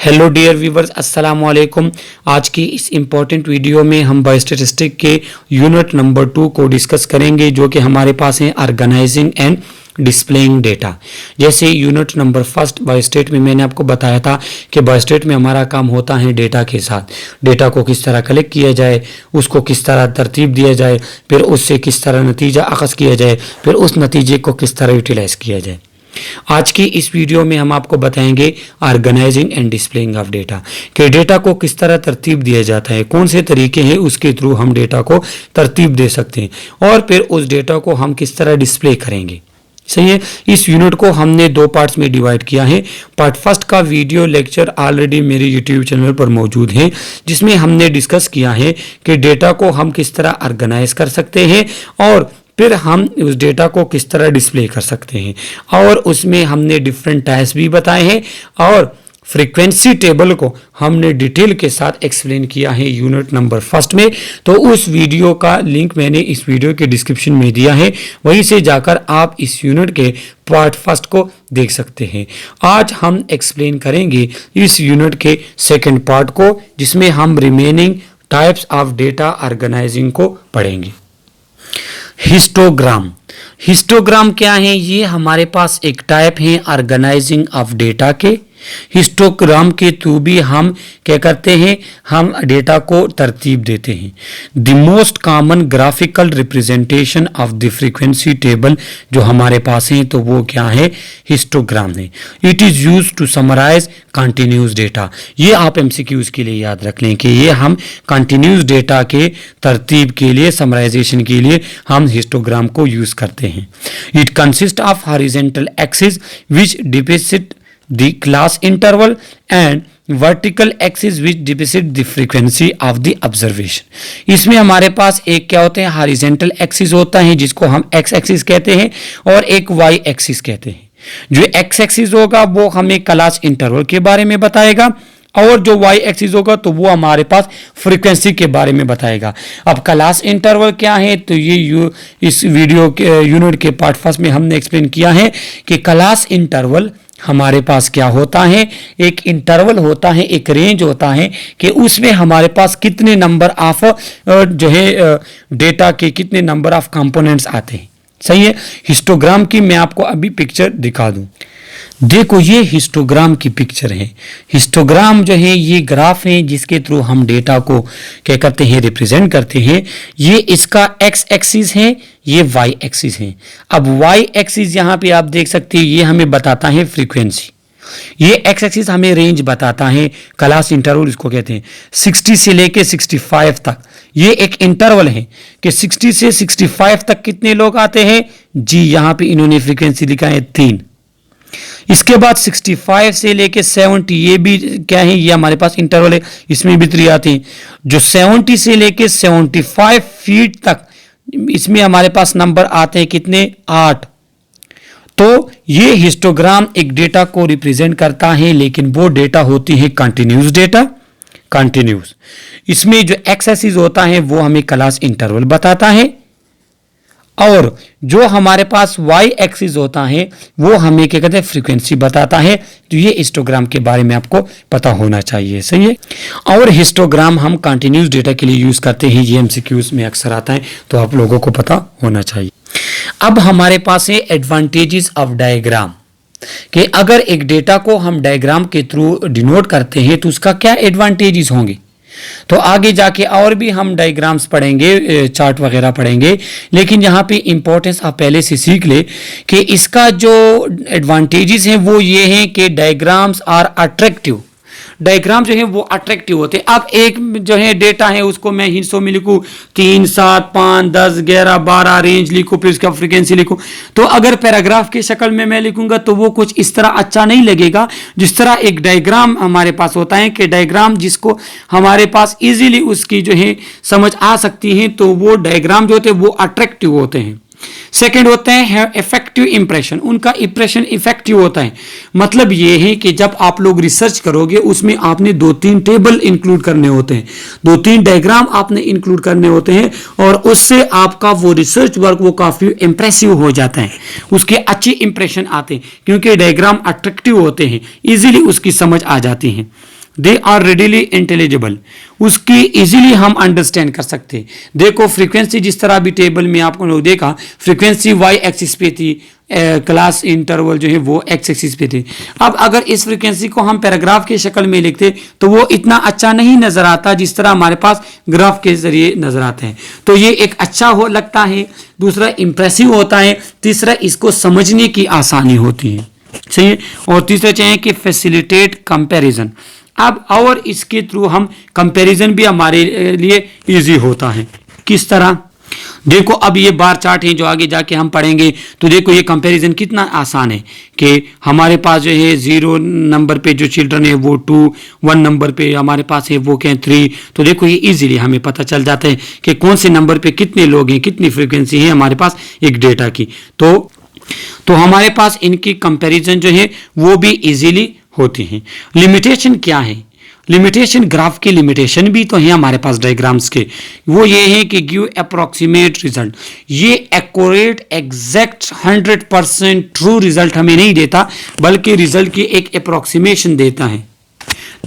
Hello dear viewers, अस्सलाम वालेकुम। आज की इस इम्पॉर्टेंट वीडियो में हम बायोस्टैटिस्टिक के यूनिट नंबर 2 को डिस्कस करेंगे, जो कि हमारे पास है ऑर्गेनाइजिंग एंड डिस्प्लेइंग डेटा। जैसे यूनिट नंबर फर्स्ट बायोस्टेट में मैंने आपको बताया था कि बायोस्टेट में हमारा काम होता है डेटा के साथ। डेटा को किस तरह कलेक्ट किया जाए, उसको किस तरह तरतीब दिया जाए, फिर उससे किस तरह नतीजा अखज़ किया जाए, फिर उस नतीजे को किस तरह यूटिलाइज किया जाए। आज की इस वीडियो में हम आपको बताएंगे organising and displaying of data, कि डेटा को किस तरह तरतीब दिया जाता है, कौन से तरीके हैं उसके थ्रू हम डेटा को तरतीब दे सकते हैं, और फिर उस डेटा को हम किस तरह डिस्प्ले करेंगे। सही है। इस यूनिट को हमने दो पार्ट्स में डिवाइड किया है। पार्ट फर्स्ट का वीडियो लेक्चर ऑलरेडी मेरे यूट्यूब चैनल पर मौजूद है, जिसमें हमने डिस्कस किया है कि डेटा को हम किस तरह ऑर्गेनाइज कर सकते हैं और फिर हम उस डेटा को किस तरह डिस्प्ले कर सकते हैं, और उसमें हमने डिफरेंट टाइप्स भी बताए हैं और फ्रीक्वेंसी टेबल को हमने डिटेल के साथ एक्सप्लेन किया है यूनिट नंबर फर्स्ट में। तो उस वीडियो का लिंक मैंने इस वीडियो के डिस्क्रिप्शन में दिया है, वहीं से जाकर आप इस यूनिट के पार्ट फर्स्ट को देख सकते हैं। आज हम एक्सप्लेन करेंगे इस यूनिट के सेकेंड पार्ट को, जिसमें हम remaining types of data organising को पढ़ेंगे। हिस्टोग्राम। हिस्टोग्राम क्या है? ये हमारे पास एक टाइप है ऑर्गेनाइजिंग ऑफ डेटा के। हिस्टोग्राम के थ्रू भी हम क्या करते हैं, हम डेटा को तरतीब देते हैं। The most common graphical representation of the frequency table जो हमारे पास है, तो वो क्या है? हिस्टोग्राम है। It is use to summarise continuous data. ये आप एमसीक्यूज के लिए याद रख लें कि ये हम कंटिन्यूस डेटा के तरतीब के लिए, समराइजेशन के लिए हम हिस्टोग्राम को यूज करते हैं। It consist of horizontal axis which depict the class interval and vertical axis which depict the frequency of the observation। इसमें हमारे पास एक क्या होते हैं? हॉरिजॉन्टल एक्सिस होता है, जिसको हम एक्स एक्सिस कहते हैं, और एक वाई एक्सिस कहते हैं। जो एक्स एक्सिस होगा वो हमें क्लास इंटरवल के बारे में बताएगा, और जो वाई एक्सिस होगा तो वो हमारे पास फ्रीक्वेंसी के बारे में बताएगा। अब क्लास इंटरवल क्या है, तो ये इस वीडियो के यूनिट के पार्ट फर्स्ट में हमने एक्सप्लेन किया है कि क्लास इंटरवल हमारे पास क्या होता है? एक इंटरवल होता है, एक रेंज होता है कि उसमें हमारे पास कितने नंबर ऑफ जो है डेटा के कितने नंबर ऑफ कंपोनेंट्स आते हैं। सही है। हिस्टोग्राम की मैं आपको अभी पिक्चर दिखा दूं। देखो, ये हिस्टोग्राम की पिक्चर है। हिस्टोग्राम जो है ये ग्राफ है जिसके थ्रू हम डेटा को क्या करते हैं? रिप्रेजेंट करते हैं। ये इसका एक्स एक्सिस है, ये वाई एक्सिस है। अब वाई एक्सिस यहाँ पे आप देख सकते हैं, ये हमें बताता है फ्रीक्वेंसी। ये एक्स एक्सिस हमें रेंज बताता है, क्लास इंटरवल इसको कहते हैं। 60 से लेके 65 तक ये एक इंटरवल है कि 60 से 65 तक कितने लोग आते हैं जी। यहाँ पे इन्होंने फ्रीक्वेंसी लिखा है 3। इसके बाद 65 से लेके 70 ये भी क्या है? ये हमारे पास इंटरवल है, इसमें भी 3 आते हैं। जो 70 से लेके 75 फीट तक, इसमें हमारे पास नंबर आते हैं कितने? 8। तो ये हिस्टोग्राम एक डेटा को रिप्रेजेंट करता है, लेकिन वो डेटा होती है कंटिन्यूस डेटा, कंटिन्यूस। इसमें जो एक्स एक्सिस होता है वो हमें क्लास इंटरवल बताता है, और जो हमारे पास वाई एक्सिस होता है वो हमें क्या कहते हैं? फ्रीक्वेंसी बताता है। तो ये हिस्टोग्राम के बारे में आपको पता होना चाहिए। सही है। और हिस्टोग्राम हम कंटिन्यूस डेटा के लिए यूज करते हैं, ये एमसीक्यूज में अक्सर आता है, तो आप लोगों को पता होना चाहिए। अब हमारे पास है एडवांटेजेस ऑफ डायग्राम, कि अगर एक डेटा को हम डायग्राम के थ्रू डिनोट करते हैं तो उसका क्या एडवांटेजेस होंगे। तो आगे जाके और भी हम डायग्राम्स पढ़ेंगे, चार्ट वगैरह पढ़ेंगे, लेकिन यहाँ पे इंपॉर्टेंस आप पहले से सीख ले कि इसका जो एडवांटेजेस हैं वो ये हैं कि डायग्राम्स आर अट्रैक्टिव। डायग्राम जो है वो अट्रैक्टिव होते हैं। अब एक जो है डेटा है उसको मैं हिस्सों में लिखूँ 3, 7, 5, 10, 11, 12 रेंज लिखूँ, फिर उसका फ्रीक्वेंसी लिखूँ, तो अगर पैराग्राफ की शक्ल में मैं लिखूंगा तो वो कुछ इस तरह अच्छा नहीं लगेगा। जिस तरह एक डायग्राम हमारे पास होता है कि डायग्राम जिसको हमारे पास इजीली उसकी जो है समझ आ सकती है, तो वो डायग्राम जो होते हैं वो अट्रैक्टिव होते हैं। सेकंड होते हैं इफेक्टिव इंप्रेशन, उनका इंप्रेशन इफेक्टिव होता है। मतलब ये है कि जब आप लोग रिसर्च करोगे उसमें आपने 2-3 टेबल इंक्लूड करने होते हैं, 2-3 डायग्राम आपने इंक्लूड करने होते हैं, और उससे आपका वो रिसर्च वर्क वो काफी इंप्रेसिव हो जाता है, उसके अच्छे इंप्रेशन आते हैं, क्योंकि डायग्राम अट्रैक्टिव होते हैं, इजीली उसकी समझ आ जाती है। दे आर रेडिली इंटेलिजिबल, उसकी इजीली हम अंडरस्टैंड कर सकते। देखो फ्रीक्वेंसी जिस तरह भी टेबल में आपको लोग देखा, फ्रीक्वेंसी वाई एक्सिस पे थी, क्लास इंटरवल जो है वो एक्स एक्सिस पे थे। अब अगर इस फ्रीक्वेंसी को हम पैराग्राफ की शक्ल में लिखते तो वो इतना अच्छा नहीं नजर आता जिस तरह हमारे पास ग्राफ के जरिए नजर आते हैं। तो ये एक अच्छा हो लगता है, दूसरा इंप्रेसिव होता है, तीसरा इसको समझने की आसानी होती है, सही है, और तीसरा चाहिए कि फैसिलिटेट कंपैरिजन। अब और इसके थ्रू हम कंपैरिजन भी हमारे लिए इजी होता है। किस तरह? देखो अब ये बार चार्ट है जो आगे जाके हम पढ़ेंगे, तो देखो ये कंपैरिजन कितना आसान है कि हमारे पास जो है 0 नंबर पे जो चिल्ड्रन है वो 2, 1 नंबर पे हमारे पास है वो क्या 3। तो देखो ये इजीली हमें पता चल जाता है कि कौन से नंबर पे कितने लोग हैं, कितनी फ्रीक्वेंसी है हमारे पास एक डेटा की। तो हमारे पास इनकी कंपैरिजन जो है वो भी इजीली होती हैं। लिमिटेशन क्या है? लिमिटेशन, ग्राफ की लिमिटेशन भी तो है हमारे पास डायग्राम्स के, वो ये है कि गिव अप्रोक्सीमेट रिजल्ट। ये एक्यूरेट एग्जैक्ट 100% ट्रू रिजल्ट हमें नहीं देता, बल्कि रिजल्ट की एक अप्रोक्सीमेशन देता है।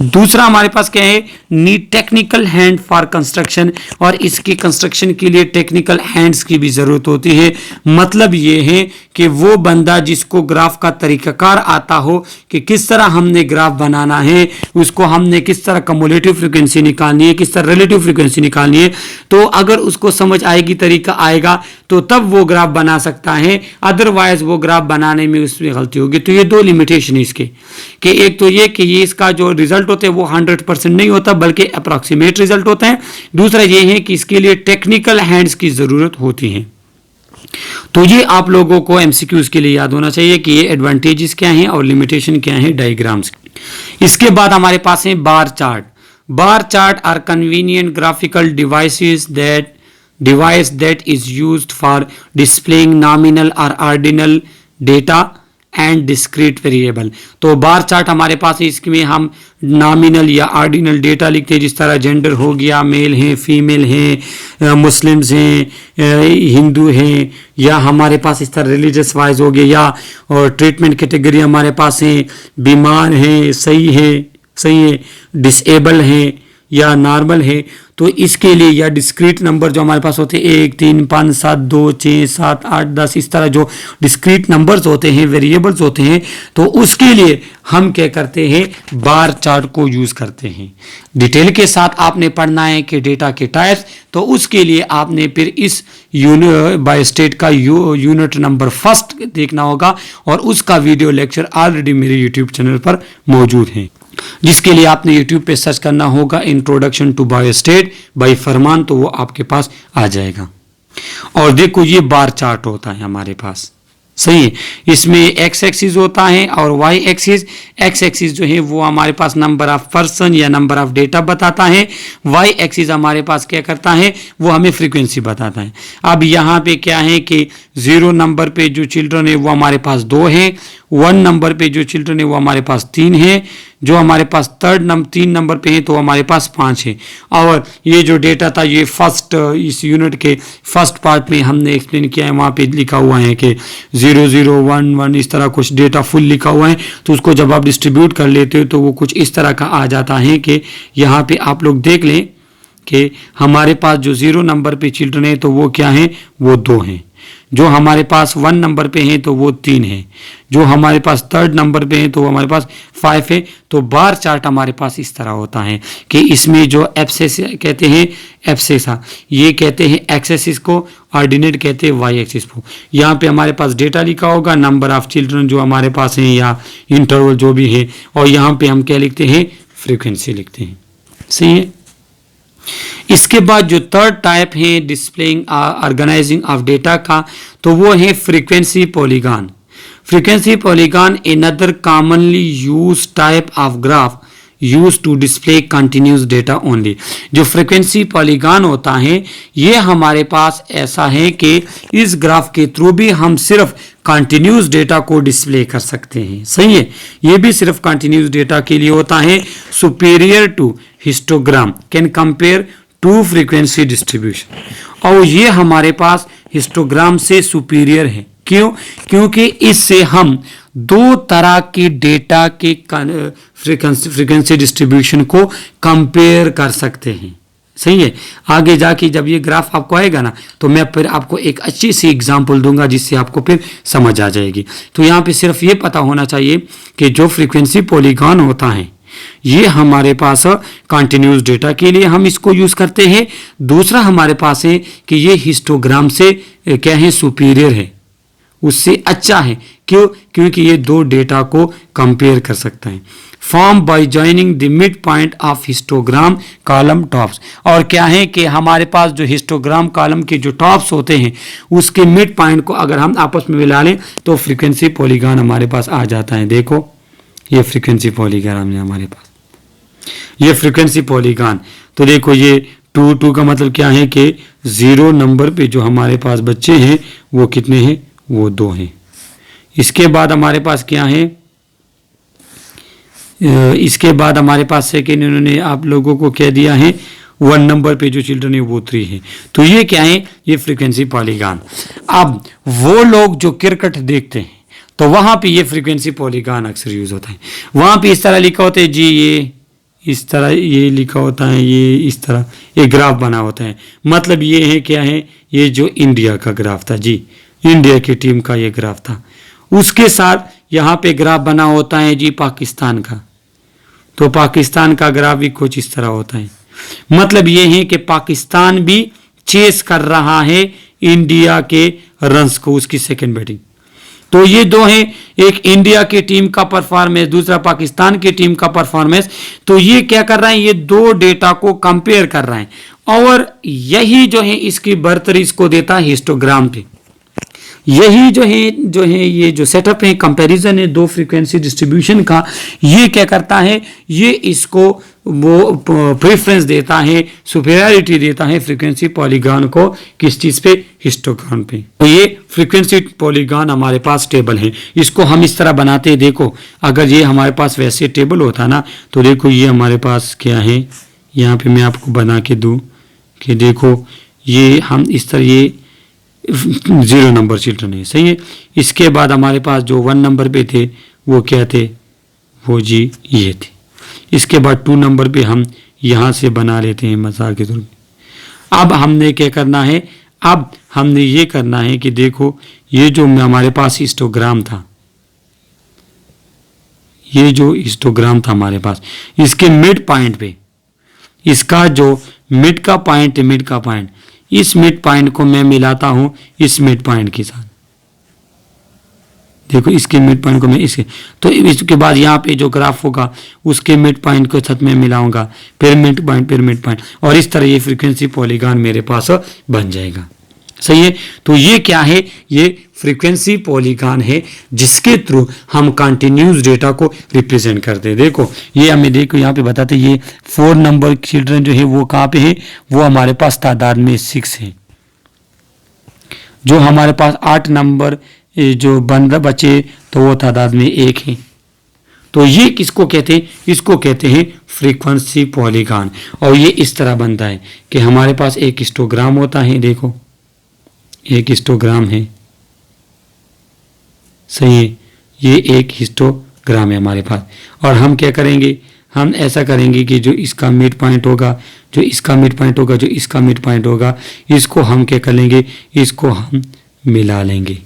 दूसरा हमारे पास क्या है? Need technical hand for construction, और इसकी कंस्ट्रक्शन के लिए टेक्निकल हैंड्स की भी जरूरत होती है। मतलब ये है कि वो बंदा जिसको ग्राफ का तरीकाकार आता हो कि किस तरह हमने ग्राफ बनाना है, उसको हमने किस तरह कम्युलेटिव फ्रीक्वेंसी निकालनी है, किस तरह रिलेटिव फ्रीक्वेंसी निकालनी है, तो अगर उसको समझ आएगी, तरीका आएगा, तो तब वो ग्राफ बना सकता है। अदरवाइज वो ग्राफ बनाने में उसमें गलती होगी। तो ये दो लिमिटेशन इसके, कि एक तो ये कि ये इसका जो रिजल्ट होते हैं वो 100% नहीं होता, बल्कि अप्रॉक्सीमेट रिजल्ट होते हैं। दूसरा ये है कि इसके लिए टेक्निकल हैंड्स की जरूरत होती है। तो ये आप लोगों को एमसीक्यूज के लिए याद होना चाहिए कि ये एडवांटेजेस क्या हैं और लिमिटेशन क्या है डायग्राम्स। इसके बाद हमारे पास है bar chart. Bar chart are convenient graphical device that is used for displaying nominal or ordinal data and discrete variable. तो बार चार्ट हमारे पास है, इसमें हम नॉमिनल या ऑर्डिनल डेटा लिखते हैं, जिस तरह जेंडर हो गया, मेल हैं, फीमेल हैं, मुस्लिम्स हैं, हिंदू हैं, या हमारे पास इस तरह रिलीजियस वाइज हो गया, या और ट्रीटमेंट कैटेगरी हमारे पास हैं, बीमार हैं, सही है, डिसेबल हैं या नॉर्मल है। तो इसके लिए या डिस्क्रीट नंबर जो हमारे पास होते हैं 1, 3, 5, 7, 2, 6, 7, 8, 10, इस तरह जो डिस्क्रीट नंबर्स होते हैं, वेरिएबल्स होते हैं, तो उसके लिए हम क्या करते हैं? बार चार्ट को यूज करते हैं। डिटेल के साथ आपने पढ़ना है कि डेटा के टाइप्स, तो उसके लिए आपने फिर इस बाय स्टेट का यूनिट नंबर फर्स्ट देखना होगा, और उसका वीडियो लेक्चर ऑलरेडी मेरे यूट्यूब चैनल पर मौजूद है, जिसके लिए आपने YouTube पे सर्च करना होगा इंट्रोडक्शन टू बायोस्टेट बाय फरमान, तो वो आपके पास आ जाएगा। और देखो ये बार चार्ट होता है हमारे पास, सही है। इसमें एक्स एक्सिस होता है और वाई एक्सिस। एक्स एक्सिस जो है वो हमारे पास नंबर ऑफ पर्सन या नंबर ऑफ डेटा बताता है। वाई एक्सिस हमारे पास क्या करता है? वो हमें फ्रीक्वेंसी बताता है। अब यहाँ पे क्या है कि 0 नंबर पे जो चिल्ड्रन है वो हमारे पास 2 है, 1 नंबर पे जो चिल्ड्रन है वो हमारे पास 3 है, जो हमारे पास 3 नंबर पे है तो हमारे पास 5 है। और ये जो डेटा था ये फर्स्ट, इस यूनिट के फर्स्ट पार्ट में हमने एक्सप्लेन किया है, वहाँ पे लिखा हुआ है कि 0, 0, 1, 1 इस तरह कुछ डेटा फुल लिखा हुआ है। तो उसको जब आप डिस्ट्रीब्यूट कर लेते हो तो वो कुछ इस तरह का आ जाता है कि यहाँ पे आप लोग देख लें कि हमारे पास जो 0 नंबर पे चिल्ड्रन है तो वो क्या है? वो 2 हैं। जो हमारे पास 1 नंबर पे हैं तो वो 3 है, जो हमारे पास 3rd नंबर पे हैं तो वो हमारे पास 5 है। तो बार चार्ट हमारे पास इस तरह होता है कि इसमें जो एब्सेस कहते हैं, एब्सेसा ये कहते हैं एक्स एक्सिस को, ऑर्डिनेट कहते हैं वाई एक्सिस को। यहाँ पे हमारे पास डेटा लिखा होगा, नंबर ऑफ चिल्ड्रन जो हमारे पास हैं या इंटरवल जो भी है, और यहाँ पे हम क्या लिखते हैं? फ्रीक्वेंसी लिखते हैं, सही है। इसके बाद जो 3rd टाइप है डिस्प्लेइंग ऑर्गेनाइजिंग ऑफ डेटा का, तो वो है frequency polygon. Frequency polygon another commonly use type of graph use to display continuous data only. जो फ्रीक्वेंसी पॉलीगॉन होता है ये हमारे पास ऐसा है कि इस ग्राफ के थ्रू भी हम सिर्फ कंटिन्यूस डेटा को डिस्प्ले कर सकते हैं, सही है। ये भी सिर्फ कंटिन्यूस डेटा के लिए होता है। Superior to histogram can compare to frequency distribution, और ये हमारे पास हिस्टोग्राम से सुपीरियर है। क्यों? क्योंकि इससे हम दो तरह के डेटा के फ्रीक्वेंसी डिस्ट्रीब्यूशन को कंपेयर कर सकते हैं। सही है। आगे जाके जब ये ग्राफ आपको आएगा ना, तो मैं फिर आपको एक अच्छी सी एग्जांपल दूंगा जिससे आपको फिर समझ आ जाएगी। तो यहाँ पे सिर्फ ये पता होना चाहिए कि जो फ्रीक्वेंसी पॉलीगॉन होता है ये हमारे पास कंटिन्यूस डेटा के लिए हम इसको यूज करते हैं। दूसरा हमारे पास है कि ये हिस्टोग्राम से क्या है, सुपीरियर है, उससे अच्छा है। क्यों? क्योंकि ये दो डेटा को कंपेयर कर सकता है। Form by joining the mid point of histogram column tops. और क्या है कि हमारे पास जो हिस्टोग्राम कॉलम के जो टॉप्स होते हैं उसके मिड पॉइंट को अगर हम आपस में मिला लें तो फ्रीक्वेंसी पॉलीगॉन हमारे पास आ जाता है। देखो ये फ्रीक्वेंसी पॉलीगॉन है हमारे पास, ये फ्रीक्वेंसी पॉलीगॉन। तो देखो ये 2 का मतलब क्या है कि 0 नंबर पे जो हमारे पास बच्चे हैं वो कितने हैं, वो 2 हैं। इसके बाद हमारे पास क्या है, इसके बाद हमारे पास सेकेंड इन्होंने आप लोगों को कह दिया है 1 नंबर पे जो चिल्ड्रन है वो 3 है। तो ये क्या है, ये फ्रीक्वेंसी पॉलीगॉन। अब वो लोग जो क्रिकेट देखते हैं तो वहां पे ये फ्रीक्वेंसी पॉलीगॉन अक्सर यूज होता है। वहां पे इस तरह लिखा होता है जी, ये इस तरह ये लिखा होता है, ये इस तरह ये ग्राफ बना होता है। मतलब ये है क्या है, ये जो इंडिया का ग्राफ था जी, इंडिया की टीम का ये ग्राफ था। उसके साथ यहाँ पे ग्राफ बना होता है जी पाकिस्तान का, तो पाकिस्तान का ग्राफ भी कुछ इस तरह होता है। मतलब ये है कि पाकिस्तान भी चेस कर रहा है इंडिया के रन्स को, उसकी सेकंड बैटिंग। तो ये दो हैं, एक इंडिया की टीम का परफॉर्मेंस, दूसरा पाकिस्तान की टीम का परफॉर्मेंस। तो ये क्या कर रहा है, ये दो डेटा को कंपेयर कर रहा है और यही जो है इसकी बर्तरी इसको देता है हिस्टोग्राम पे। यही जो है ये जो सेटअप है, कंपैरिजन है दो फ्रीक्वेंसी डिस्ट्रीब्यूशन का, ये क्या करता है, ये इसको वो प्रेफरेंस देता है, सुपीरियरिटी देता है फ्रीक्वेंसी पॉलीगॉन को, किस चीज पे, हिस्टोग्राम पे। तो ये फ्रीक्वेंसी पॉलीगॉन हमारे पास टेबल है, इसको हम इस तरह बनाते हैं। देखो अगर ये हमारे पास वैसे टेबल होता ना, तो देखो ये हमारे पास क्या है, यहाँ पे मैं आपको बना के दूं कि देखो ये हम इस तरह, ये 0 नंबर चिल्ड्रन है, सही है। इसके बाद हमारे पास जो 1 नंबर पे थे वो क्या थे, वो जी ये थे। इसके बाद 2 नंबर पे हम यहाँ से बना लेते हैं मजाक के तौर पे। अब हमने क्या करना है, अब हमने ये करना है कि देखो ये जो हमारे पास हिस्टोग्राम था, ये जो हिस्टोग्राम था हमारे पास, इसके मिड पॉइंट पे, इसका जो मिड का पॉइंट है, मिड का पॉइंट, इस मिड पॉइंट को मैं मिलाता हूं इस मिड पॉइंट के साथ। देखो इसके मिड पॉइंट को मैं इसके, तो इसके बाद यहाँ पे जो ग्राफ होगा उसके मिड पॉइंट के साथ मैं मिलाऊंगा, फिर मिड पॉइंट, फिर मिड पॉइंट, और इस तरह ये फ्रीक्वेंसी पॉलीगॉन मेरे पास बन जाएगा, सही है। तो ये क्या है, ये फ्रीक्वेंसी पॉलीगॉन है जिसके थ्रू हम कंटिन्यूस डेटा को रिप्रेजेंट करते हैं। देखो ये हमें, देखो यहाँ पे बताते हैं, ये 4 नंबर चिल्ड्रन जो है वो कहाँ पे है, वो हमारे पास तादाद में 6 है। जो हमारे पास 8 नंबर जो बंद बचे तो वो तादाद में 1 है। तो ये किसको कहते हैं, इसको कहते हैं फ्रीक्वेंसी पॉलीगॉन। और ये इस तरह बनता है कि हमारे पास एक हिस्टोग्राम होता है, देखो एक हिस्टोग्राम है, सही है, ये एक हिस्टोग्राम है हमारे पास। और हम क्या करेंगे, हम ऐसा करेंगे कि जो इसका मिड पॉइंट होगा, जो इसका मिड पॉइंट होगा, जो इसका मिड पॉइंट होगा, इसको हम क्या कर लेंगे, इसको हम मिला लेंगे,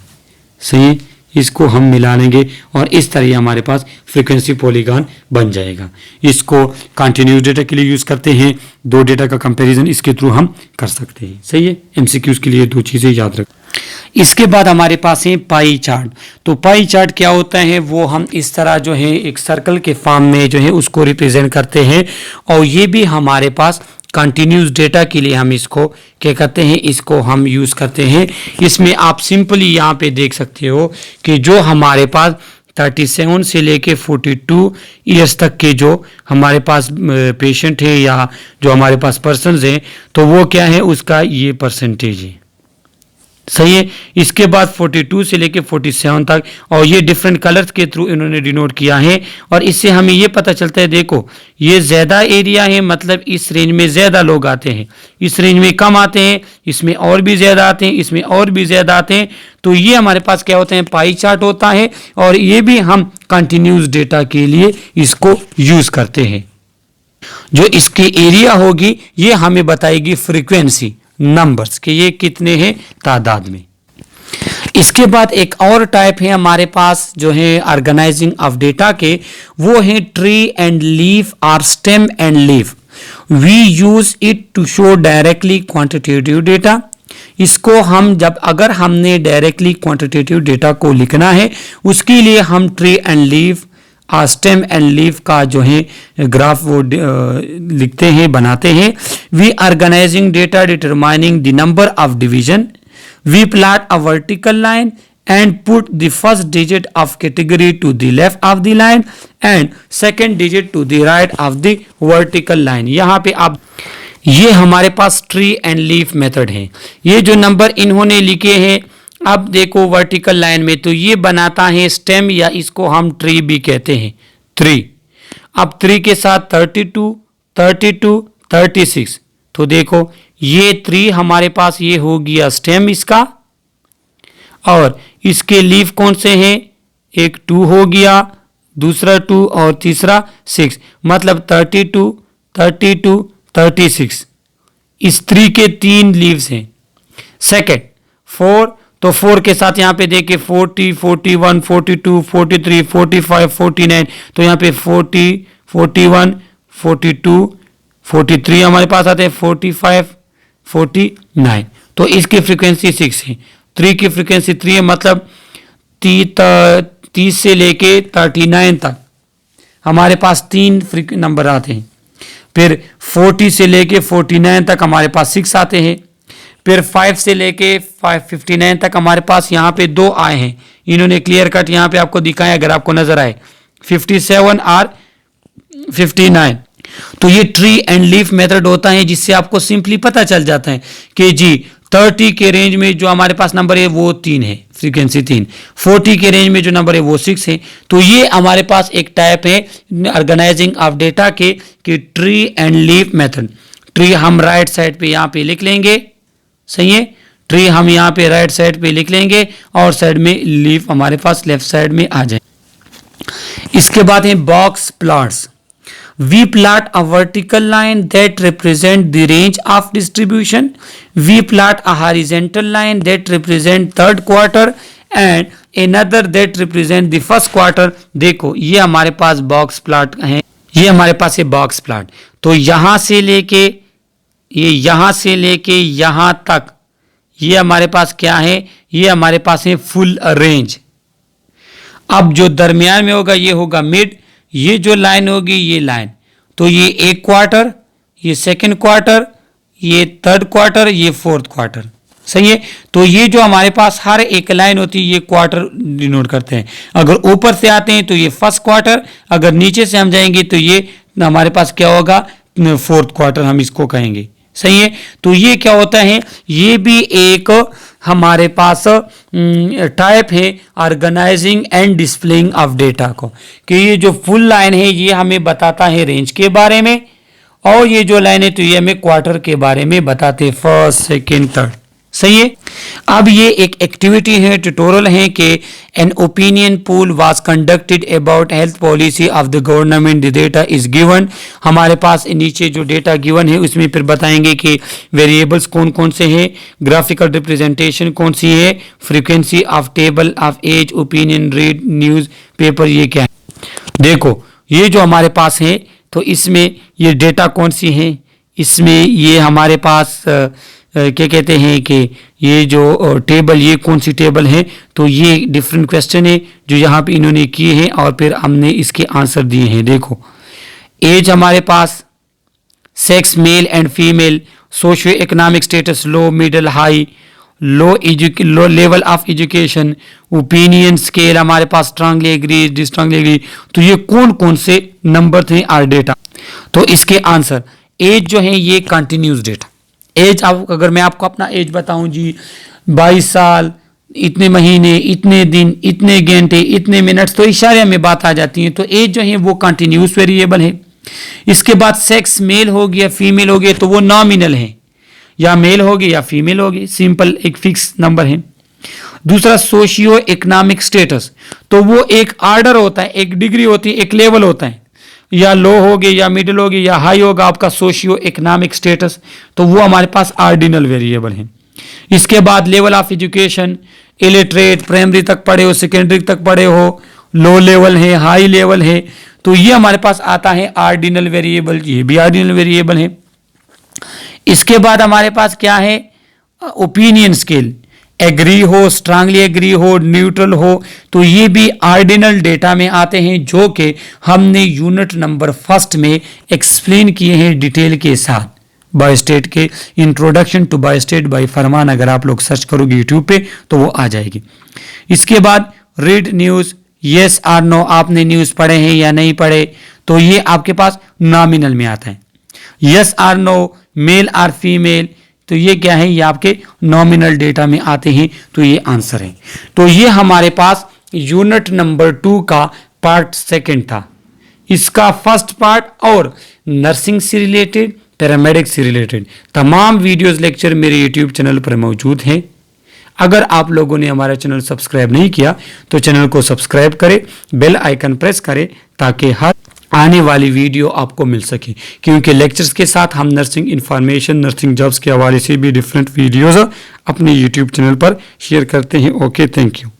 सही है, इसको हम मिला लेंगे और इस तरह हमारे पास फ्रीक्वेंसी पॉलीगॉन बन जाएगा। इसको कंटिन्यूस डेटा के लिए यूज करते हैं, दो डेटा का कंपैरिजन इसके थ्रू हम कर सकते हैं, सही है। एमसीक्यूज के लिए 2 चीजें याद रख। इसके बाद हमारे पास है पाई चार्ट। तो पाई चार्ट क्या होता है, वो हम इस तरह जो है एक सर्कल के फॉर्म में जो है उसको रिप्रेजेंट करते हैं, और ये भी हमारे पास कंटिन्यूस डेटा के लिए हम इसको क्या करते हैं, इसको हम यूज करते हैं। इसमें आप सिंपली यहाँ पे देख सकते हो कि जो हमारे पास 37 से लेके 42 ईयर्स तक के जो हमारे पास पेशेंट है या जो हमारे पास पर्सन्स हैं, तो वो क्या है, उसका ये परसेंटेज है, सही है। इसके बाद 42 से लेके 47 तक, और ये डिफरेंट कलर्स के थ्रू इन्होंने डिनोट किया है। और इससे हमें ये पता चलता है, देखो ये ज़्यादा एरिया है, मतलब इस रेंज में ज़्यादा लोग आते हैं, इस रेंज में कम आते हैं, इसमें और भी ज़्यादा आते हैं, इसमें और भी ज़्यादा आते हैं। तो ये हमारे पास क्या होता है, पाई चार्ट होता है, और ये भी हम कंटिन्यूस डेटा के लिए इसको यूज़ करते हैं। जो इसकी एरिया होगी ये हमें बताएगी फ्रीक्वेंसी, नंबर्स के ये कितने हैं तादाद में। इसके बाद एक और टाइप है हमारे पास जो है ऑर्गेनाइजिंग ऑफ डेटा के, वो है ट्री एंड लीफ और stem and leaf. We use it to show directly quantitative data. इसको हम जब अगर हमने डायरेक्टली क्वांटिटेटिव डेटा को लिखना है, उसके लिए हम tree and leaf stem and leaf का जो है ग्राफ वो लिखते हैं, बनाते हैं। We organising data determining the number of division. We plot a vertical line and put the first digit of category to the left of the line and second digit to the right of the vertical line. यहाँ पे आप ये हमारे पास tree and leaf method है। ये जो number इन्होंने लिखे हैं, अब देखो वर्टिकल लाइन में, तो ये बनाता है स्टेम, या इसको हम ट्री भी कहते हैं, 3। अब 3 के साथ 32, 32, 36, तो देखो ये 3 हमारे पास ये हो गया स्टेम इसका, और इसके लीफ कौन से हैं, एक 2 हो गया, दूसरा 2 और तीसरा 6, मतलब 32, 32, 36। इस 3 के 3 लीव्स हैं। सेकेंड 4, तो 4 के साथ यहाँ पे देखिए 40, 41, 42, 43, 45, 49, तो यहाँ पे 40, 41, 42, 43 हमारे पास आते हैं, 45, 49, तो इसकी फ्रीक्वेंसी 6 है। 3 की फ्रीक्वेंसी 3 है, मतलब 30 से लेके 39 तक हमारे पास 3 नंबर आते हैं। फिर 40 से लेके 49 तक हमारे पास 6 आते हैं। फिर 5 से लेके 59 तक हमारे पास यहाँ पे 2 आए हैं। इन्होंने क्लियर कट यहाँ पे आपको दिखाया, अगर आपको नजर आए 57 और 59। तो ये ट्री एंड लीफ मेथड होता है, जिससे आपको सिंपली पता चल जाता है कि जी 30 के रेंज में जो हमारे पास नंबर है वो 3 है, फ्रीक्वेंसी 3। 40 के रेंज में जो नंबर है वो 6 है। तो ये हमारे पास एक टाइप है ऑर्गेनाइजिंग ऑफ डेटा के कि tree and leaf method. Tree हम राइट साइड पे यहाँ पे लिख लेंगे, सही है, ट्री हम यहाँ पे राइट साइड पे लिख लेंगे, और साइड में लीफ हमारे पास लेफ्ट साइड में आ जाए। इसके बाद है box plots. We plot a vertical line that represent the range of distribution. We plot a horizontal line that represent third quarter and another that represent the first quarter. देखो ये हमारे पास box plot है, ये हमारे पास है box plot. तो यहाँ से लेके यहाँ तक ये हमारे पास क्या है, ये हमारे पास है फुल रेंज। अब जो दरमियान में होगा ये होगा मिड, ये जो लाइन होगी ये लाइन, तो ये एक क्वार्टर, ये सेकंड क्वार्टर, ये थर्ड क्वार्टर, ये फोर्थ क्वार्टर, सही है। तो ये जो हमारे पास हर एक लाइन होती है ये क्वार्टर डिनोट करते हैं। अगर ऊपर से आते हैं तो ये फर्स्ट क्वार्टर, अगर नीचे से हम जाएंगे तो ये हमारे पास क्या होगा, फोर्थ क्वार्टर हम इसको कहेंगे, सही है। तो ये क्या होता है, ये भी एक हमारे पास टाइप है organising and displaying of data को, कि ये जो फुल लाइन है ये हमें बताता है रेंज के बारे में, और ये जो लाइन है तो ये हमें क्वार्टर के बारे में बताते हैं, फर्स्ट सेकेंड थर्ड, सही है। अब ये एक एक्टिविटी है, ट्यूटोरियल है कि an opinion poll was conducted about health policy of the government, the data is given. हमारे पास नीचे जो डेटा गिवन है उसमें फिर बताएंगे कि वेरिएबल्स कौन कौन से हैं, ग्राफिकल रिप्रेजेंटेशन कौन सी है, frequency of table of age, opinion, read, newspaper, ये क्या है। देखो ये जो हमारे पास है तो इसमें ये डेटा कौन सी है, इसमें ये हमारे पास क्या कहते हैं कि ये जो टेबल, ये कौन सी टेबल है, तो ये डिफरेंट क्वेश्चन है जो यहाँ पे इन्होंने किए हैं और फिर हमने इसके आंसर दिए हैं। देखो एज हमारे पास, sex male and female, socio economic status low, middle, high, low level of education, opinion scale हमारे पास स्ट्रांगली एग्री, डिस्ट्रांगली एग्री। तो ये कौन कौन से नंबर थे आर डेटा। तो इसके आंसर, एज जो है ये कंटिन्यूस डेटा। एज, अब अगर मैं आपको अपना एज बताऊं जी 22 साल, इतने महीने, इतने दिन, इतने घंटे, इतने मिनट्स, तो इशारे में बात आ जाती है। तो एज जो है वो कंटिन्यूस वेरिएबल है। इसके बाद सेक्स मेल हो गया, फीमेल हो गया, तो वो नॉमिनल है, या मेल हो गया या फीमेल हो गई, सिंपल एक फिक्स नंबर है। दूसरा सोशियो इकोनॉमिक स्टेटस, तो वो एक आर्डर होता है, एक डिग्री होती है, एक लेवल होता है, या लो हो गए या मिडिल हो गए या हाई होगा आपका सोशियो इकोनॉमिक स्टेटस, तो वो हमारे पास ऑर्डिनल वेरिएबल है। इसके बाद level of education, illiterate, primary तक पढ़े हो, सेकेंडरी तक पढ़े हो, लो लेवल है, हाई लेवल है, तो ये हमारे पास आता है ऑर्डिनल वेरिएबल, ये भी ऑर्डिनल वेरिएबल है। इसके बाद हमारे पास क्या है, ओपिनियन स्केल, एग्री हो, स्ट्रांगली एग्री हो, न्यूट्रल हो, तो ये भी ऑर्डिनल डेटा में आते हैं, जो कि हमने यूनिट नंबर फर्स्ट में एक्सप्लेन किए हैं डिटेल के साथ। बायोस्टेट के इंट्रोडक्शन टू बायोस्टेट बाय फरमान अगर आप लोग सर्च करोगे यूट्यूब पे तो वो आ जाएगी। इसके बाद रीड न्यूज़, येस और नो, आपने न्यूज़ पढ़े हैं या नहीं पढ़े, तो ये आपके पास नॉमिनल में आता है। यस और नो, मेल और फीमेल, तो ये क्या है, ये आपके नॉमिनल डेटा में आते हैं, तो ये आंसर है। तो ये हमारे पास यूनिट नंबर 2 का पार्ट सेकंड था। इसका फर्स्ट पार्ट और नर्सिंग से रिलेटेड, पैरामेडिक से रिलेटेड तमाम वीडियोस लेक्चर मेरे यूट्यूब चैनल पर मौजूद हैं। अगर आप लोगों ने हमारा चैनल सब्सक्राइब नहीं किया तो चैनल को सब्सक्राइब करें, बेल आइकन प्रेस करें, ताकि हर आने वाली वीडियो आपको मिल सके, क्योंकि लेक्चर्स के साथ हम नर्सिंग इंफॉर्मेशन, नर्सिंग जॉब्स के हवाले से भी डिफरेंट वीडियोस अपने यूट्यूब चैनल पर शेयर करते हैं। Okay, thank you.